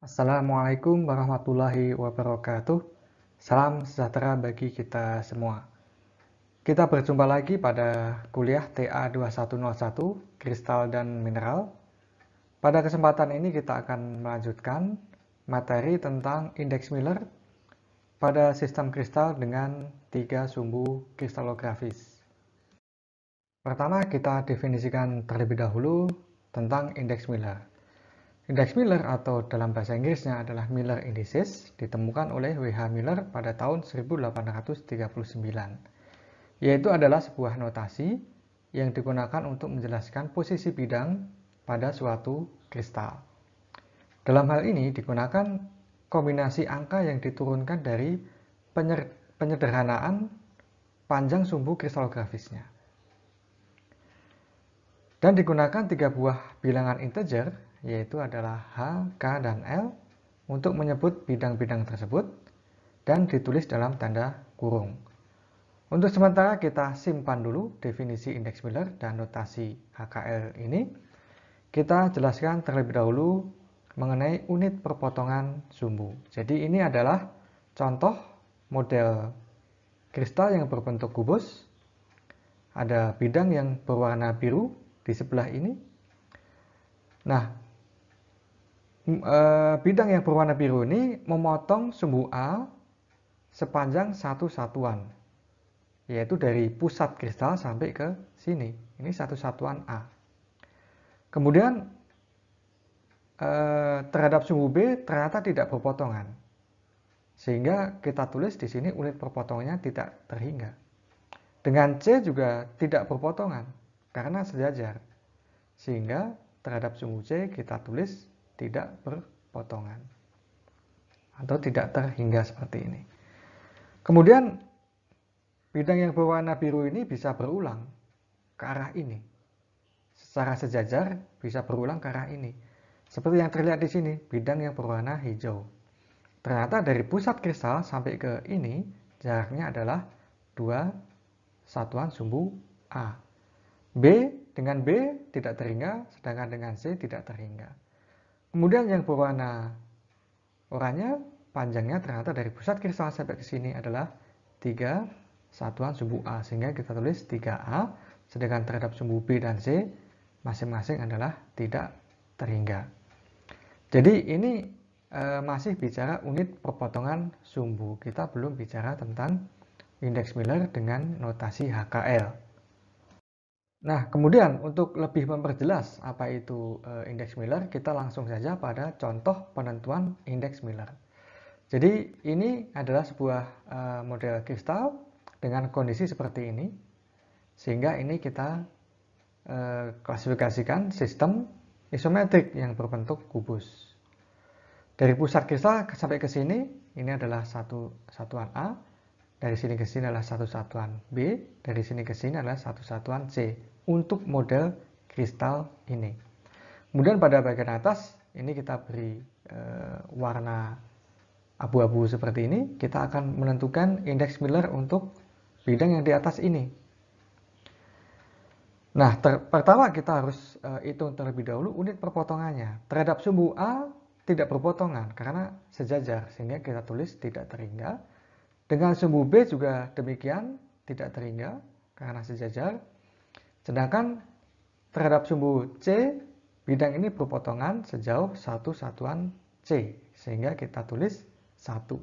Assalamualaikum warahmatullahi wabarakatuh. Salam sejahtera bagi kita semua. Kita berjumpa lagi pada kuliah TA2101, Kristal dan Mineral. Pada kesempatan ini kita akan melanjutkan materi tentang indeks Miller pada sistem kristal dengan 3 sumbu kristalografis. Pertama, kita definisikan terlebih dahulu tentang indeks Miller. Indeks Miller atau dalam bahasa Inggrisnya adalah Miller Indices, ditemukan oleh W.H. Miller pada tahun 1839, yaitu adalah sebuah notasi yang digunakan untuk menjelaskan posisi bidang pada suatu kristal. Dalam hal ini digunakan kombinasi angka yang diturunkan dari penyederhanaan panjang sumbu kristalografisnya. Dan digunakan 3 buah bilangan integer, yaitu adalah H, K, dan L untuk menyebut bidang-bidang tersebut dan ditulis dalam tanda kurung. Untuk sementara kita simpan dulu definisi indeks Miller dan notasi HKL ini. Kita jelaskan terlebih dahulu mengenai unit perpotongan sumbu. Jadi ini adalah contoh model kristal yang berbentuk kubus. Ada bidang yang berwarna biru di sebelah ini. Nah, bidang yang berwarna biru ini memotong sumbu A sepanjang satu satuan, yaitu dari pusat kristal sampai ke sini. Ini satu satuan A. Kemudian terhadap sumbu B ternyata tidak berpotongan, sehingga kita tulis di sini unit perpotongannya tidak terhingga. Dengan C juga tidak berpotongan karena sejajar, sehingga terhadap sumbu C kita tulis tidak berpotongan atau tidak terhingga seperti ini. Kemudian bidang yang berwarna biru ini bisa berulang ke arah ini. Secara sejajar bisa berulang ke arah ini. Seperti yang terlihat di sini, bidang yang berwarna hijau. Ternyata dari pusat kristal sampai ke ini jaraknya adalah 2 satuan sumbu A. B dengan B tidak terhingga, sedangkan dengan C tidak terhingga. Kemudian yang berwarna oranye, panjangnya ternyata dari pusat kristal sampai ke sini adalah 3 satuan sumbu A, sehingga kita tulis 3A, sedangkan terhadap sumbu B dan C masing-masing adalah tidak terhingga. Jadi ini masih bicara unit perpotongan sumbu, kita belum bicara tentang indeks Miller dengan notasi HKL. Nah, kemudian untuk lebih memperjelas apa itu indeks Miller, kita langsung saja pada contoh penentuan indeks Miller. Jadi ini adalah sebuah model kristal dengan kondisi seperti ini, sehingga ini kita klasifikasikan sistem isometrik yang berbentuk kubus. Dari pusat kristal sampai ke sini, ini adalah satu satuan A, dari sini ke sini adalah satu satuan B, dari sini ke sini adalah satu satuan C untuk model kristal ini. Kemudian pada bagian atas ini kita beri warna abu-abu seperti ini. Kita akan menentukan indeks Miller untuk bidang yang di atas ini. Nah, pertama kita harus hitung terlebih dahulu unit perpotongannya. Terhadap sumbu A tidak berpotongan karena sejajar, sehingga kita tulis tidak terhingga. Dengan sumbu B juga demikian, tidak terhingga karena sejajar. Sedangkan terhadap sumbu C, bidang ini berpotongan sejauh satu satuan C, sehingga kita tulis 1.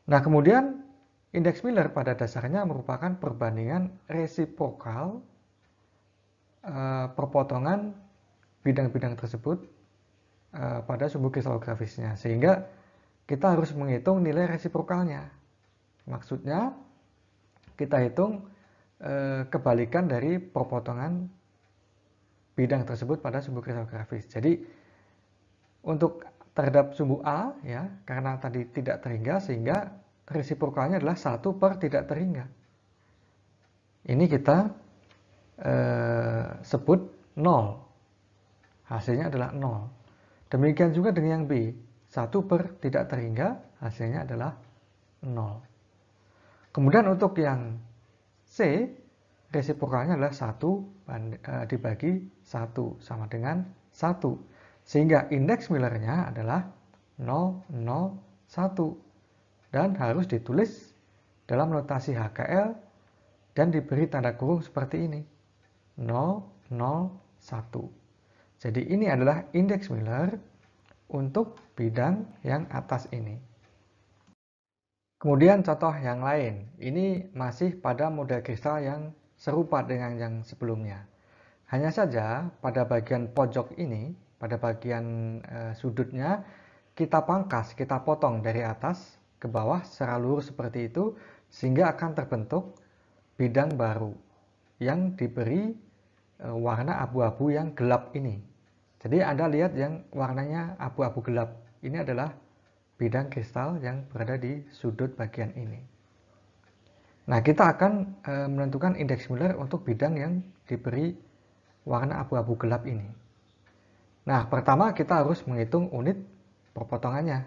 Nah, kemudian indeks Miller pada dasarnya merupakan perbandingan resiprokal perpotongan bidang-bidang tersebut pada sumbu kristalografisnya, sehingga kita harus menghitung nilai resiprokalnya. Maksudnya kita hitung kebalikan dari perpotongan bidang tersebut pada sumbu kristalografis. Jadi untuk terhadap sumbu A, ya, karena tadi tidak terhingga, sehingga resiprokalnya adalah 1 per tidak terhingga. Ini kita sebut 0. Hasilnya adalah 0. Demikian juga dengan yang B. 1 per tidak terhingga, hasilnya adalah 0. Kemudian untuk yang C, resiprokalnya adalah 1 dibagi 1 sama dengan 1. Sehingga indeks Miller-nya adalah 001 dan harus ditulis dalam notasi HKL dan diberi tanda kurung seperti ini, 001. Jadi ini adalah indeks Miller untuk bidang yang atas ini. Kemudian contoh yang lain, ini masih pada model kristal yang serupa dengan yang sebelumnya. Hanya saja pada bagian pojok ini, pada bagian sudutnya, kita pangkas, kita potong dari atas ke bawah secara lurus seperti itu, sehingga akan terbentuk bidang baru yang diberi warna abu-abu yang gelap ini. Jadi Anda lihat yang warnanya abu-abu gelap, ini adalah bidang kristal yang berada di sudut bagian ini. Nah, kita akan menentukan indeks Miller untuk bidang yang diberi warna abu-abu gelap ini. Nah, pertama kita harus menghitung unit perpotongannya.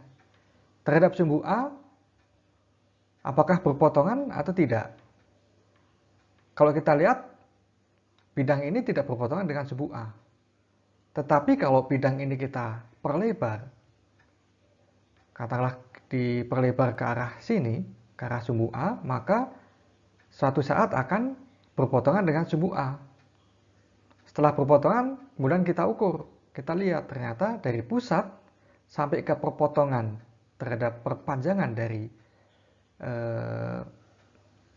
Terhadap sumbu A, apakah berpotongan atau tidak? Kalau kita lihat, bidang ini tidak berpotongan dengan sumbu A. Tetapi kalau bidang ini kita perlebar, katakanlah diperlebar ke arah sini, ke arah sumbu A, maka suatu saat akan berpotongan dengan sumbu A. Setelah berpotongan, kemudian kita ukur. Kita lihat ternyata dari pusat sampai ke perpotongan terhadap perpanjangan dari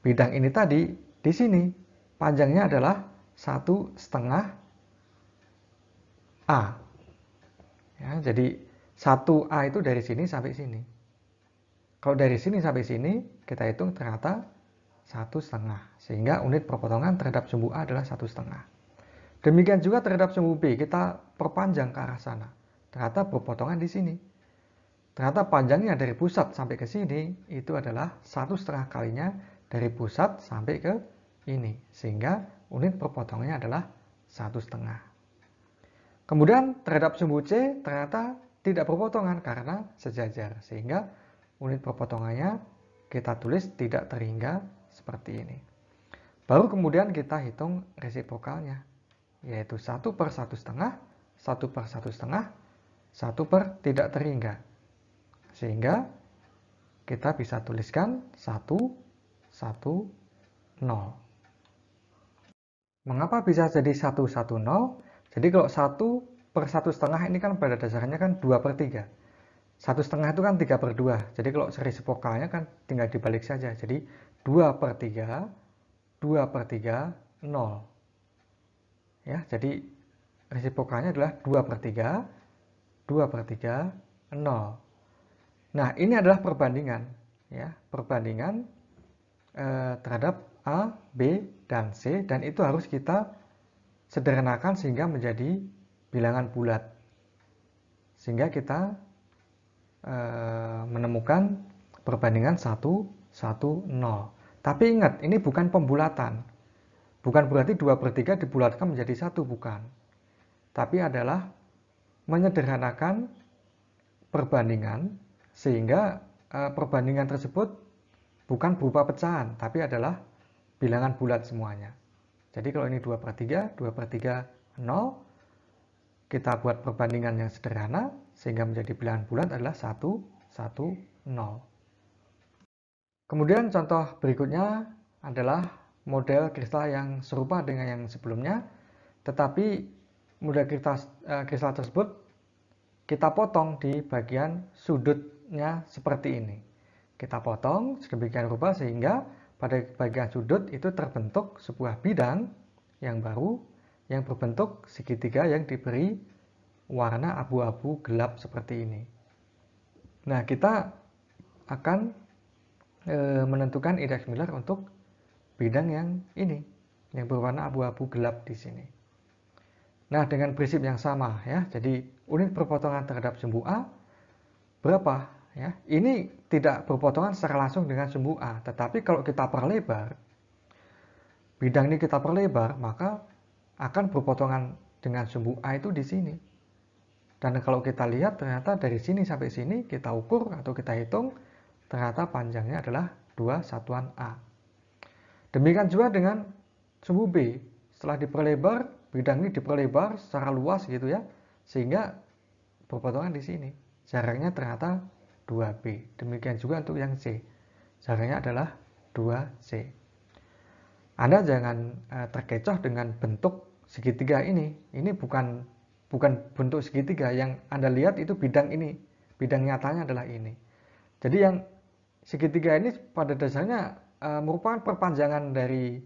bidang ini tadi, di sini panjangnya adalah 1,5 A. Ya, jadi 1A itu dari sini sampai sini. Kalau dari sini sampai sini, kita hitung ternyata 1,5. Sehingga unit perpotongan terhadap sumbu A adalah 1,5. Demikian juga terhadap sumbu B, kita perpanjang ke arah sana. Ternyata perpotongan di sini. Ternyata panjangnya dari pusat sampai ke sini, itu adalah 1,5 kalinya dari pusat sampai ke ini. Sehingga unit perpotongannya adalah 1,5. Kemudian terhadap sumbu C ternyata tidak berpotongan karena sejajar, sehingga unit perpotongannya kita tulis tidak terhingga seperti ini. Baru kemudian kita hitung resiprokalnya, yaitu 1/1,5, 1/1,5, 1 tidak terhingga. Sehingga kita bisa tuliskan 1, 1, 0. Mengapa bisa jadi 1, 1, 0? Jadi kalau 1/1,5 ini kan pada dasarnya kan 2/3. 1,5 itu kan 3/2. Jadi kalau resiprokalnya kan tinggal dibalik saja. Jadi 2/3, 2/3, 0. Ya, jadi resiprokalnya adalah 2/3, 2/3, 0. Nah, ini adalah perbandingan. Ya, perbandingan terhadap A, B, dan C. Dan itu harus kita sederhanakan sehingga menjadi bilangan bulat. Sehingga kita menemukan perbandingan 1, 1, 0. Tapi ingat, ini bukan pembulatan. Bukan berarti 2/3 dibulatkan menjadi 1, bukan. Tapi adalah menyederhanakan perbandingan sehingga perbandingan tersebut bukan berupa pecahan, tapi adalah bilangan bulat semuanya. Jadi kalau ini 2/3, 2/3, 0, kita buat perbandingan yang sederhana, sehingga menjadi bilangan bulat adalah 1, 1, 0. Kemudian contoh berikutnya adalah model kristal yang serupa dengan yang sebelumnya, tetapi model kristal tersebut kita potong di bagian sudutnya seperti ini. Kita potong sedemikian rupa sehingga pada bagian sudut itu terbentuk sebuah bidang yang baru yang berbentuk segitiga yang diberi warna abu-abu gelap seperti ini. Nah, kita akan menentukan indeks Miller untuk bidang yang ini, yang berwarna abu-abu gelap di sini. Nah, dengan prinsip yang sama ya. Jadi unit perpotongan terhadap sumbu A berapa? Ya, ini tidak berpotongan secara langsung dengan sumbu A, tetapi kalau kita perlebar, bidang ini kita perlebar, maka akan berpotongan dengan sumbu A itu di sini. Dan kalau kita lihat ternyata dari sini sampai sini kita ukur atau kita hitung, ternyata panjangnya adalah 2 satuan A. Demikian juga dengan sumbu B. Setelah diperlebar, bidang ini diperlebar secara luas gitu ya, sehingga berpotongan di sini. Jaraknya ternyata 2B. Demikian juga untuk yang C. Jaraknya adalah 2C. Anda jangan terkecoh dengan bentuk segitiga ini. Ini bukan bentuk segitiga. Yang Anda lihat itu bidang ini. Bidang nyatanya adalah ini. Jadi yang segitiga ini pada dasarnya merupakan perpanjangan dari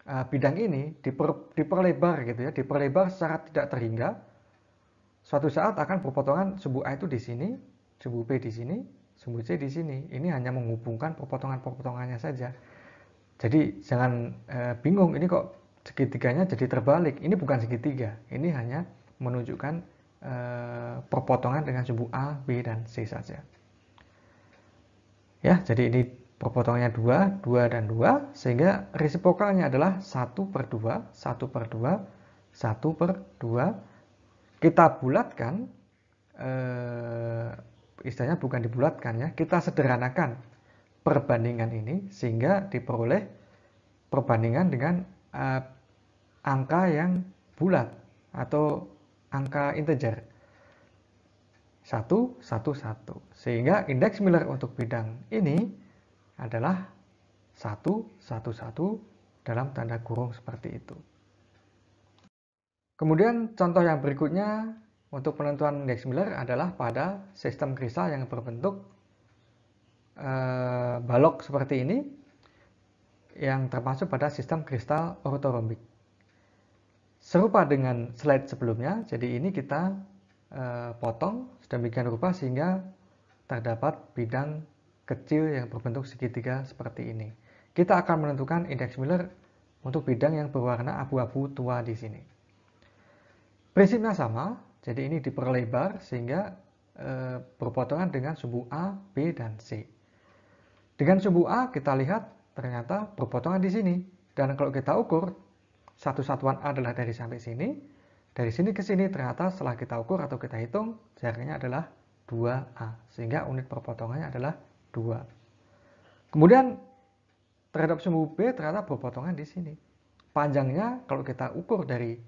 bidang ini, diperlebar gitu ya, diperlebar secara tidak terhingga. Suatu saat akan berpotongan sumbu A itu di sini, sumbu B di sini, sumbu C di sini. Ini hanya menghubungkan perpotongan-perpotongannya saja. Jadi jangan bingung, ini kok segitiganya jadi terbalik. Ini bukan segitiga, ini hanya menunjukkan perpotongan dengan sumbu A, B, dan C saja. Ya, jadi ini perpotongannya 2, 2, dan 2, sehingga resiprokalnya adalah 1/2, 1/2, 1/2. Kita bulatkan, istilahnya bukan dibulatkan ya, kita sederhanakan perbandingan ini sehingga diperoleh perbandingan dengan angka yang bulat atau angka integer 1, 1, 1. Sehingga indeks Miller untuk bidang ini adalah 1, 1, 1 dalam tanda kurung seperti itu. Kemudian contoh yang berikutnya untuk penentuan indeks Miller adalah pada sistem kristal yang berbentuk balok seperti ini, yang termasuk pada sistem kristal ortorombik. Serupa dengan slide sebelumnya, jadi ini kita potong sedemikian rupa sehingga terdapat bidang kecil yang berbentuk segitiga seperti ini. Kita akan menentukan indeks Miller untuk bidang yang berwarna abu-abu tua di sini. Prinsipnya sama, jadi ini diperlebar sehingga berpotongan dengan sumbu A, B, dan C. Dengan sumbu A kita lihat ternyata berpotongan di sini. Dan kalau kita ukur, satu satuan A adalah dari sampai sini. Dari sini ke sini ternyata setelah kita ukur atau kita hitung, jaraknya adalah 2A. Sehingga unit perpotongannya adalah 2. Kemudian terhadap sumbu B ternyata berpotongan di sini. Panjangnya kalau kita ukur dari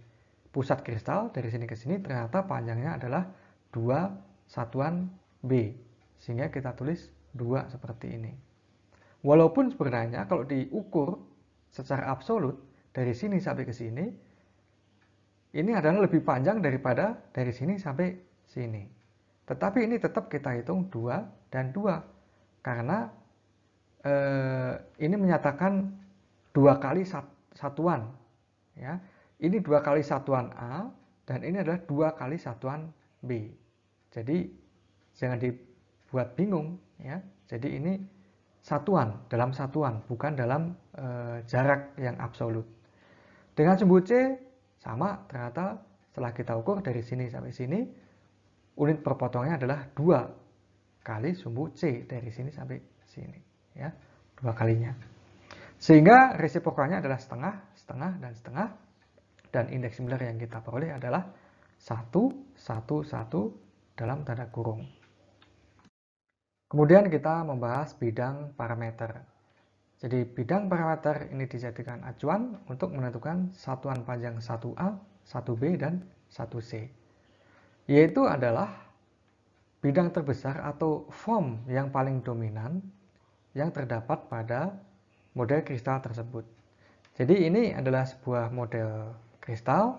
pusat kristal, dari sini ke sini, ternyata panjangnya adalah 2 satuan B. Sehingga kita tulis 2 seperti ini. Walaupun sebenarnya kalau diukur secara absolut, dari sini sampai ke sini, ini adalah lebih panjang daripada dari sini sampai sini. Tetapi ini tetap kita hitung 2 dan 2. Karena ini menyatakan 2 kali satuan. Ya. Ini 2 kali satuan A, dan ini adalah 2 kali satuan B. Jadi jangan dibuat bingung ya. Jadi ini satuan, dalam satuan, bukan dalam jarak yang absolut. Dengan sumbu C sama, ternyata setelah kita ukur dari sini sampai sini, unit perpotongannya adalah 2 kali sumbu C dari sini sampai sini ya, 2 kalinya. Sehingga resiprokalnya adalah setengah, setengah, dan setengah. Dan indeks Miller yang kita peroleh adalah 1, 1, 1 dalam tanda kurung. Kemudian kita membahas bidang parameter. Jadi bidang parameter ini dijadikan acuan untuk menentukan satuan panjang 1A, 1B, dan 1C. Yaitu adalah bidang terbesar atau form yang paling dominan yang terdapat pada model kristal tersebut. Jadi ini adalah sebuah model kristal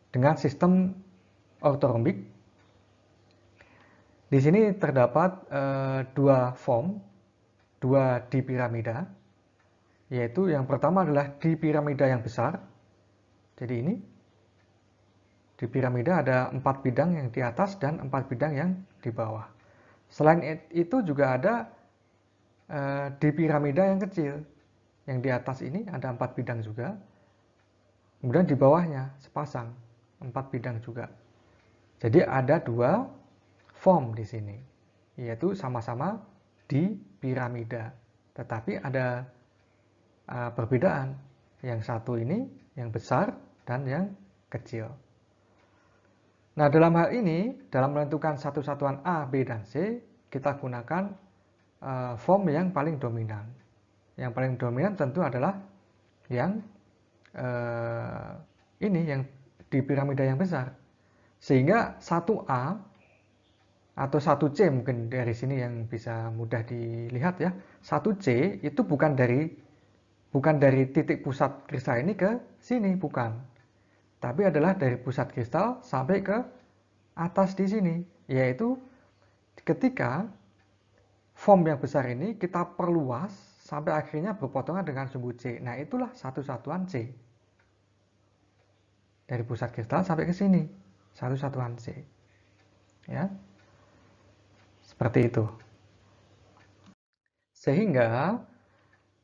dengan sistem ortorombik. Di sini terdapat 2 form, 2 dipiramida, yaitu yang pertama adalah dipiramida yang besar. Jadi ini dipiramida ada 4 bidang yang di atas dan 4 bidang yang di bawah. Selain itu juga ada dipiramida yang kecil. Yang di atas ini ada 4 bidang juga. Kemudian di bawahnya sepasang 4 bidang juga. Jadi ada 2 form di sini, yaitu sama-sama di piramida. Tetapi ada perbedaan. Yang satu ini yang besar dan yang kecil. Nah, dalam hal ini, dalam menentukan satu satuan A, B, dan C, kita gunakan form yang paling dominan. Yang paling dominan tentu adalah yang ini, yang di piramida yang besar. Sehingga 1A atau 1C mungkin dari sini yang bisa mudah dilihat ya. 1C itu bukan dari titik pusat kristal ini ke sini, bukan. Tapi adalah dari pusat kristal sampai ke atas di sini, yaitu ketika form yang besar ini kita perluas sampai akhirnya berpotongan dengan sumbu C. Nah, itulah satu satuan C. Dari pusat kristal sampai ke sini, satu satuan C. Ya. Seperti itu. Sehingga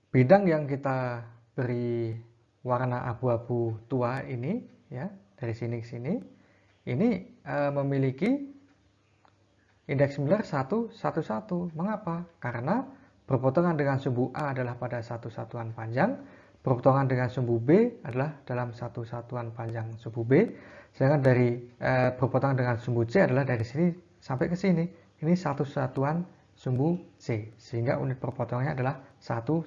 bidang yang kita beri warna abu-abu tua ini, ya, dari sini ke sini, ini memiliki indeks Miller 111. Mengapa? Karena berpotongan dengan sumbu A adalah pada satu satuan panjang, berpotongan dengan sumbu B adalah dalam satu satuan panjang sumbu B, sedangkan dari berpotongan dengan sumbu C adalah dari sini sampai ke sini. Ini satu satuan sumbu C, sehingga unit perpotongannya adalah 111.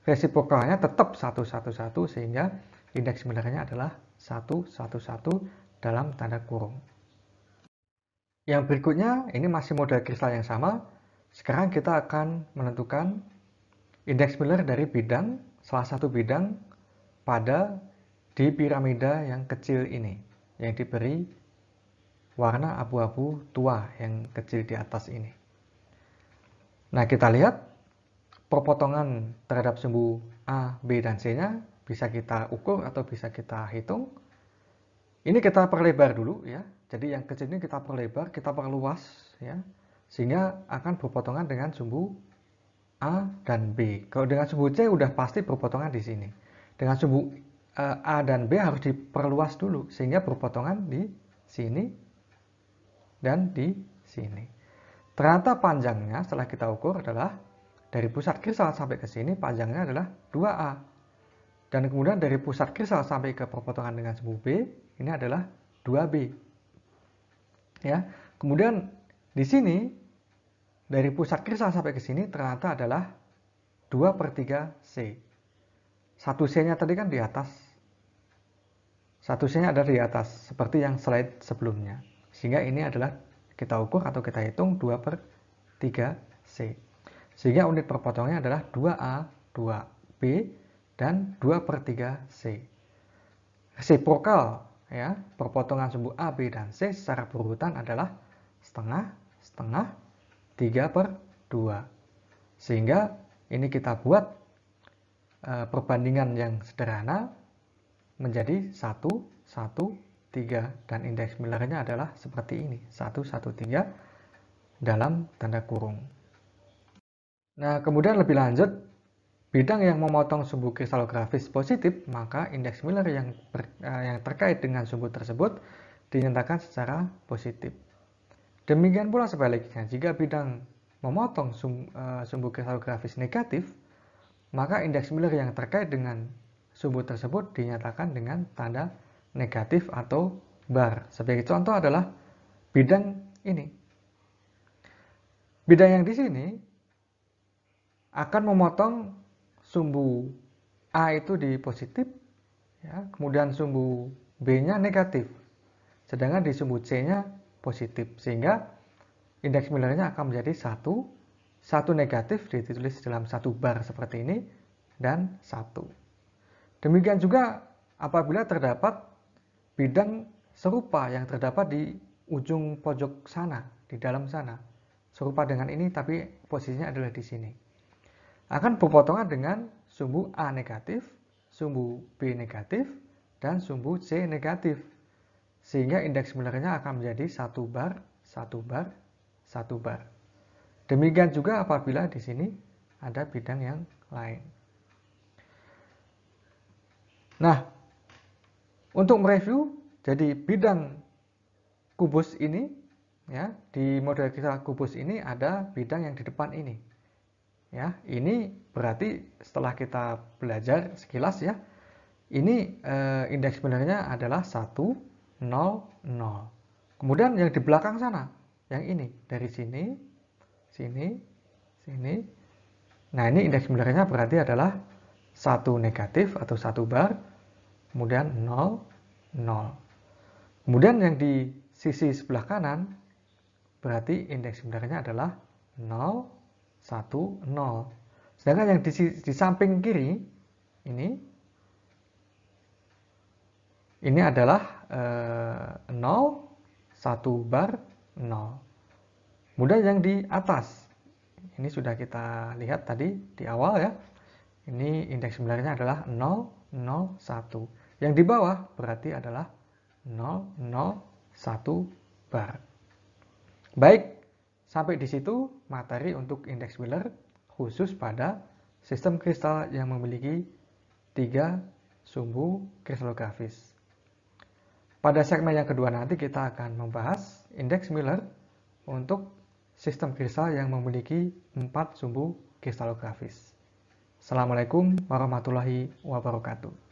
Resiprokalnya tetap 111, sehingga indeks Millernya adalah 111 dalam tanda kurung. Yang berikutnya, ini masih model kristal yang sama. Sekarang kita akan menentukan indeks Miller dari bidang, salah satu bidang pada di piramida yang kecil ini, yang diberi warna abu-abu tua yang kecil di atas ini. Nah, kita lihat perpotongan terhadap sumbu A, B, dan C-nya bisa kita ukur atau bisa kita hitung. Ini kita perlebar dulu ya. Jadi yang kecil ini kita perlebar, kita perluas ya. Sehingga akan berpotongan dengan sumbu A dan B. Kalau dengan sumbu C udah pasti berpotongan di sini. Dengan sumbu A dan B harus diperluas dulu sehingga berpotongan di sini dan di sini. Ternyata panjangnya setelah kita ukur adalah dari pusat kristal sampai ke sini panjangnya adalah 2A. Dan kemudian dari pusat kristal sampai ke perpotongan dengan sumbu B ini adalah 2B. Ya. Kemudian di sini dari pusat kristal sampai ke sini ternyata adalah 2/3C. 1C-nya tadi kan di atas. 1C-nya ada di atas seperti yang slide sebelumnya. Sehingga ini adalah kita ukur atau kita hitung 2/3C. Sehingga unit perpotongannya adalah 2A, 2B, dan 2/3C. Resiprokal ya, perpotongan sumbu A, B, dan C secara berurutan adalah setengah, setengah, 3/2. Sehingga ini kita buat perbandingan yang sederhana menjadi 1, 1, 3. Dan indeks Millernya adalah seperti ini, 1, 1, 3 dalam tanda kurung. Nah, kemudian lebih lanjut, bidang yang memotong sumbu kristalografis positif, maka indeks Miller yang terkait dengan sumbu tersebut dinyatakan secara positif. Demikian pula sebaliknya, jika bidang memotong sumbu kristalografis negatif, maka indeks Miller yang terkait dengan sumbu tersebut dinyatakan dengan tanda negatif atau bar. Sebagai contoh adalah bidang ini. Bidang yang di sini akan memotong sumbu A itu di positif, ya, kemudian sumbu B-nya negatif, sedangkan di sumbu C-nya positif, sehingga indeks Miller-nya akan menjadi 1 negatif ditulis dalam 1 bar seperti ini, dan 1. Demikian juga apabila terdapat bidang serupa yang terdapat di ujung pojok sana, di dalam sana, serupa dengan ini tapi posisinya adalah di sini, akan berpotongan dengan sumbu A negatif, sumbu B negatif, dan sumbu C negatif. Sehingga indeks Miller-nya akan menjadi 1 bar, 1 bar, 1 bar. Demikian juga apabila di sini ada bidang yang lain. Nah, untuk mereview, jadi bidang kubus ini, ya, di model kita kubus ini ada bidang yang di depan ini. Ya, ini berarti setelah kita belajar sekilas ya, ini indeks Miller-nya adalah 1, 0, 0. Kemudian yang di belakang sana, yang ini dari sini, sini, sini. Nah, ini indeks Miller-nya berarti adalah 1 negatif atau 1 bar, kemudian 0, 0. Kemudian yang di sisi sebelah kanan berarti indeks Millernya adalah 0, 1, 0. Sedangkan yang di samping kiri ini adalah 0, 1 bar, 0. Kemudian yang di atas, ini sudah kita lihat tadi di awal ya. Ini indeks Millernya adalah 0, 0, 1. Yang di bawah berarti adalah 0, 0, 1 bar. Baik, sampai di situ materi untuk indeks Miller khusus pada sistem kristal yang memiliki 3 sumbu kristalografis. Pada segmen yang kedua nanti kita akan membahas indeks Miller untuk sistem kristal yang memiliki 4 sumbu kristalografis. Assalamualaikum warahmatullahi wabarakatuh.